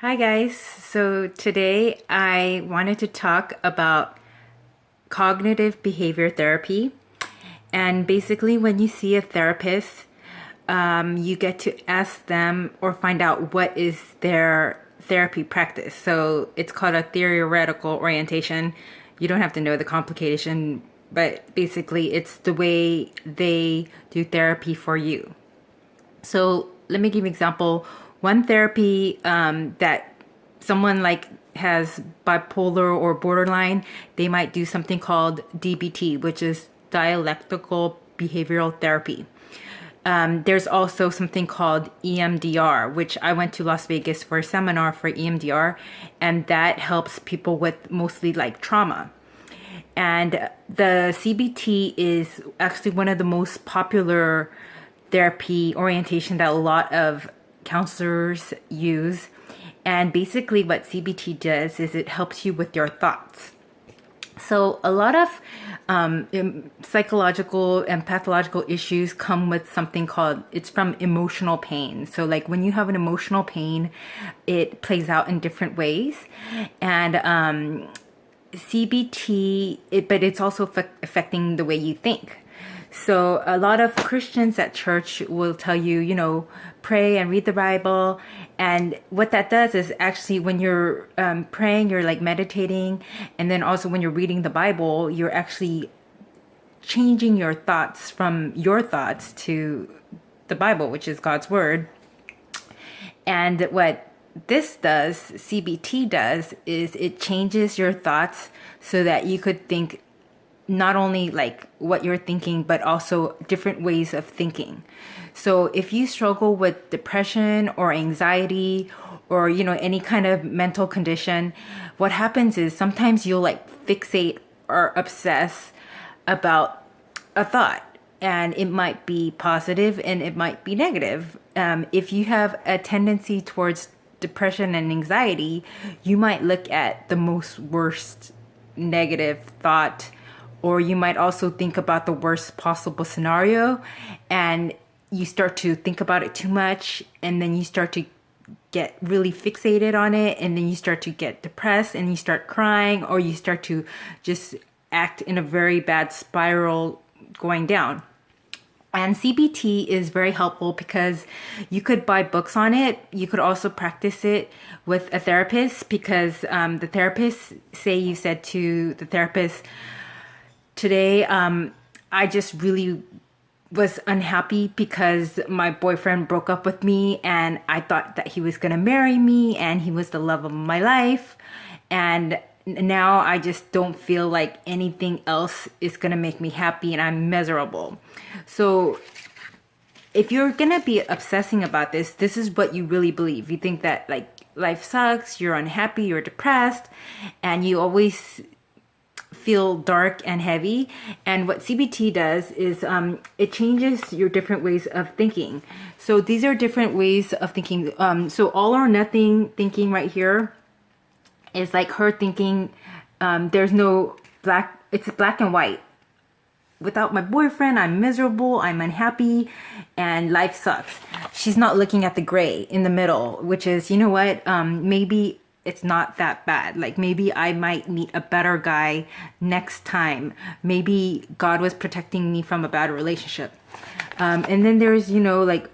Hi guys. So today I wanted to talk about cognitive behavior therapy. And basically, when you see a therapist, you get to ask them or find out what is their therapy practice. So it's called a theoretical orientation. You don't have to know the complication, but basically, it's the way they do therapy for you. So let me give you an example. One therapy that someone like has bipolar or borderline, they might do something called DBT, which is dialectical behavioral therapy. There's also something called EMDR, which I went to Las Vegas for a seminar for EMDR, and that helps people with mostly like trauma. And the CBT is actually one of the most popular therapy orientation that a lot of counselors use. And basically what CBT does is it helps you with your thoughts. So a lot of psychological and pathological issues come with something called, it's from emotional pain. So like when you have an emotional pain, it plays out in different ways. And CBT, but it's also affecting the way you think. So a lot of Christians at church will tell you, pray and read the Bible. And what that does is actually when you're praying, you're like meditating. And then also when you're reading the Bible, you're actually changing your thoughts from your thoughts to the Bible, which is God's word. And what this does, CBT does, is it changes your thoughts so that you could think not only like what you're thinking, but also different ways of thinking. So if you struggle with depression or anxiety or, any kind of mental condition, what happens is sometimes you'll like fixate or obsess about a thought. And it might be positive and it might be negative. If you have a tendency towards depression and anxiety, you might look at the most worst negative thought, or you might also think about the worst possible scenario and you start to think about it too much, and then you start to get really fixated on it, and then you start to get depressed and you start crying, or you start to just act in a very bad spiral going down. And CBT is very helpful because you could buy books on it. You could also practice it with a therapist, because the therapist, say you said to the therapist, today, I just really was unhappy because my boyfriend broke up with me and I thought that he was going to marry me and he was the love of my life. And now I just don't feel like anything else is going to make me happy and I'm miserable. So if you're going to be obsessing about this is what you really believe. You think that like life sucks, you're unhappy, you're depressed, and you always feel dark and heavy. And what CBT does is it changes your different ways of thinking. So these are different ways of thinking. So all or nothing thinking right here is like her thinking, there's no black, it's black and white. Without my boyfriend, I'm miserable, I'm unhappy, and life sucks. She's not looking at the gray in the middle, which is, maybe it's not that bad. Like maybe I might meet a better guy next time. Maybe God was protecting me from a bad relationship. And then there's, like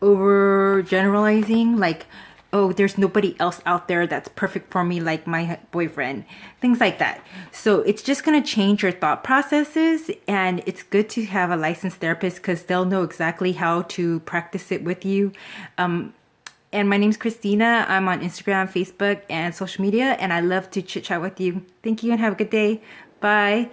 over generalizing, like, oh, there's nobody else out there that's perfect for me like my boyfriend. Things like that. So it's just going to change your thought processes. And it's good to have a licensed therapist because they'll know exactly how to practice it with you. And my name's Christina. I'm on Instagram, Facebook, and social media, and I love to chit chat with you. Thank you and have a good day. Bye.